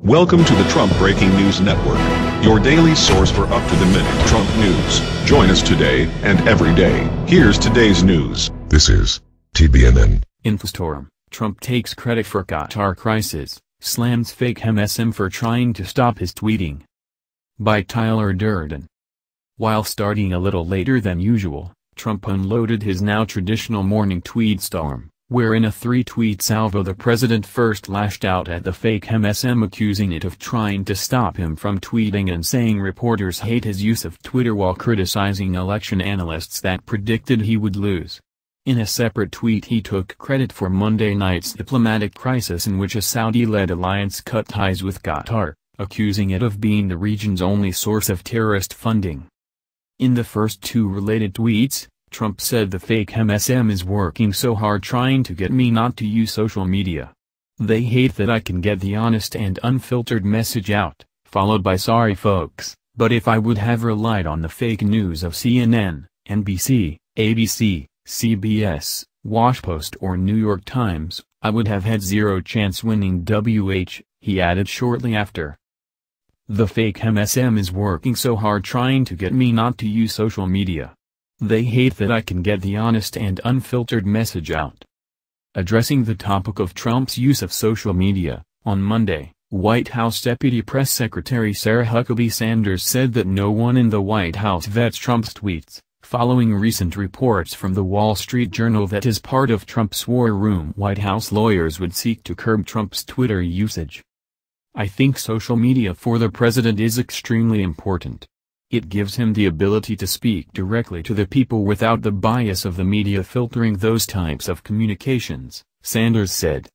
Welcome to the Trump Breaking News Network, your daily source for up-to-the-minute Trump news. Join us today and every day. Here's today's news. This is TBNN. Tweestorm. Trump takes credit for Qatar crisis, slams fake MSM for trying to stop his tweeting. By Tyler Durden. While starting a little later than usual, Trump unloaded his now traditional morning tweetstorm, where in a 3-tweet salvo the president first lashed out at the fake MSM, accusing it of trying to stop him from tweeting and saying reporters hate his use of Twitter, while criticizing election analysts that predicted he would lose. In a separate tweet, he took credit for Monday night's diplomatic crisis in which a Saudi-led alliance cut ties with Qatar, accusing it of being the region's only source of terrorist funding. In the first two related tweets, Trump said the fake MSM is working so hard trying to get me not to use social media. They hate that I can get the honest and unfiltered message out, followed by sorry folks, but if I would have relied on the fake news of CNN, NBC, ABC, CBS, Washpost or New York Times, I would have had zero chance winning he added shortly after. The fake MSM is working so hard trying to get me not to use social media. They hate that I can get the honest and unfiltered message out. Addressing the topic of Trump's use of social media, on Monday, White House Deputy Press Secretary Sarah Huckabee Sanders said that no one in the White House vets Trump's tweets, following recent reports from the Wall Street Journal that as part of Trump's war room, White House lawyers would seek to curb Trump's Twitter usage. I think social media for the president is extremely important. It gives him the ability to speak directly to the people without the bias of the media filtering those types of communications, Sanders said.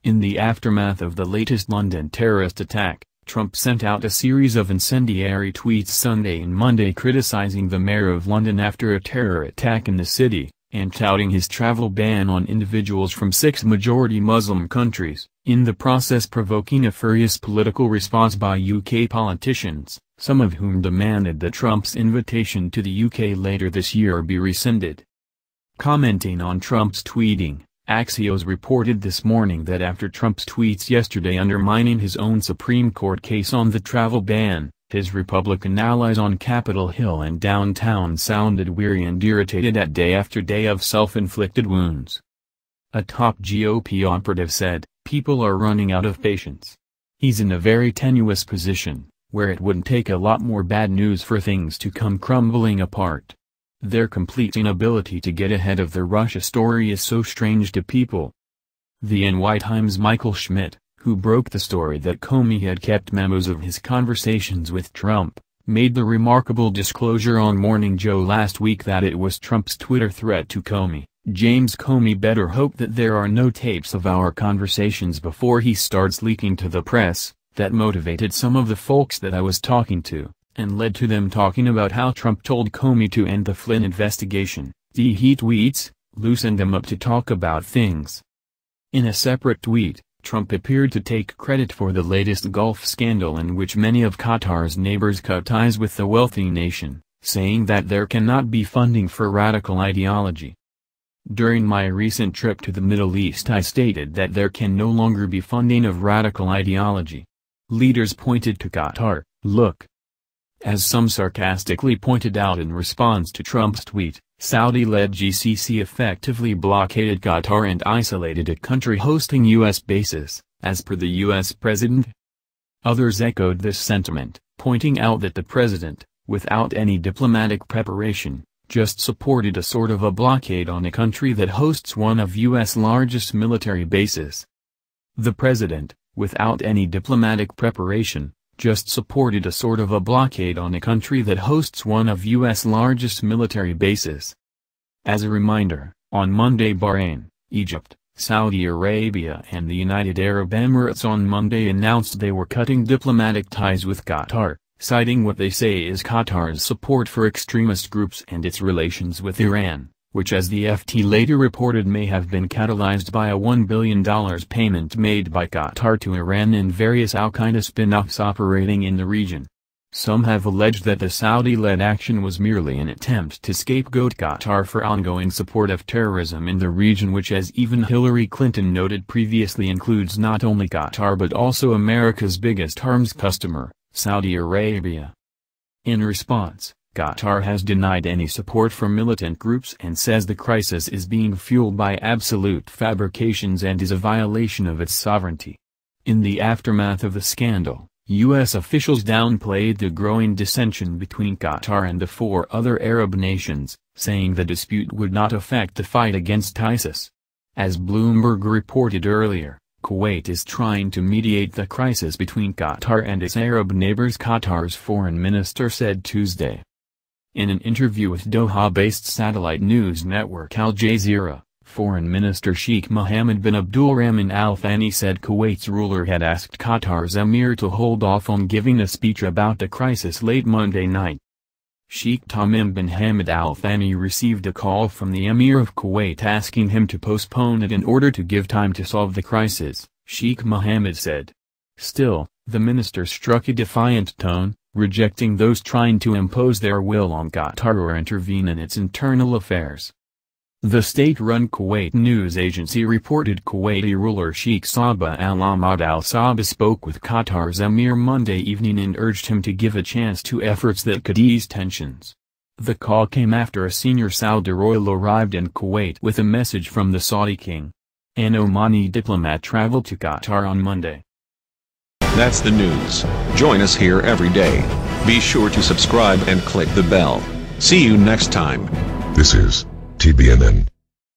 In the aftermath of the latest London terrorist attack, Trump sent out a series of incendiary tweets Sunday and Monday criticizing the mayor of London after a terror attack in the city, and touting his travel ban on individuals from 6 majority Muslim countries, in the process provoking a furious political response by UK politicians, some of whom demanded that Trump's invitation to the UK later this year be rescinded. Commenting on Trump's tweeting, Axios reported this morning that after Trump's tweets yesterday undermining his own Supreme Court case on the travel ban, his Republican allies on Capitol Hill and downtown sounded weary and irritated at day after day of self-inflicted wounds. A top GOP operative said, "People are running out of patience. He's in a very tenuous position, where it wouldn't take a lot more bad news for things to come crumbling apart. Their complete inability to get ahead of the Russia story is so strange to people." The NY Times' Michael Schmidt, who broke the story that Comey had kept memos of his conversations with Trump, made the remarkable disclosure on Morning Joe last week that it was Trump's Twitter threat to Comey. "James Comey better hope that there are no tapes of our conversations before he starts leaking to the press, that motivated some of the folks that I was talking to, and led to them talking about how Trump told Comey to end the Flynn investigation." He tweets, "Loosen them up to talk about things." In a separate tweet, Trump appeared to take credit for the latest Gulf scandal in which many of Qatar's neighbors cut ties with the wealthy nation, saying that there cannot be funding for radical ideology. "During my recent trip to the Middle East I stated that there can no longer be funding of radical ideology. Leaders pointed to Qatar, look." As some sarcastically pointed out in response to Trump's tweet, Saudi-led GCC effectively blockaded Qatar and isolated a country hosting U.S. bases, as per the U.S. president. Others echoed this sentiment, pointing out that the president, without any diplomatic preparation, just supported a sort of a blockade on a country that hosts one of U.S. largest military bases. The president, without any diplomatic preparation, just supported a sort of a blockade on a country that hosts one of U.S. largest military bases. As a reminder, on Monday Bahrain, Egypt, Saudi Arabia and the United Arab Emirates on Monday announced they were cutting diplomatic ties with Qatar, citing what they say is Qatar's support for extremist groups and its relations with Iran, which as the FT later reported may have been catalyzed by a $1 billion payment made by Qatar to Iran and various al-Qaeda spin-offs operating in the region. Some have alleged that the Saudi-led action was merely an attempt to scapegoat Qatar for ongoing support of terrorism in the region, which, as even Hillary Clinton noted previously, includes not only Qatar but also America's biggest arms customer, Saudi Arabia. In response, Qatar has denied any support for militant groups and says the crisis is being fueled by absolute fabrications and is a violation of its sovereignty. In the aftermath of the scandal, U.S. officials downplayed the growing dissension between Qatar and the 4 other Arab nations, saying the dispute would not affect the fight against ISIS. As Bloomberg reported earlier, Kuwait is trying to mediate the crisis between Qatar and its Arab neighbors, Qatar's foreign minister said Tuesday. In an interview with Doha-based satellite news network Al Jazeera, Foreign Minister Sheikh Mohammed bin Abdulrahman Al Thani said Kuwait's ruler had asked Qatar's emir to hold off on giving a speech about the crisis late Monday night. Sheikh Tamim bin Hamad Al Thani received a call from the emir of Kuwait asking him to postpone it in order to give time to solve the crisis, Sheikh Mohammed said. Still, the minister struck a defiant tone, rejecting those trying to impose their will on Qatar or intervene in its internal affairs. The state-run Kuwait news agency reported Kuwaiti ruler Sheikh Sabah al-Ahmad al-Sabah spoke with Qatar's emir Monday evening and urged him to give a chance to efforts that could ease tensions. The call came after a senior Saudi royal arrived in Kuwait with a message from the Saudi king. An Omani diplomat traveled to Qatar on Monday. That's the news. Join us here every day. Be sure to subscribe and click the bell. See you next time. This is TBNN.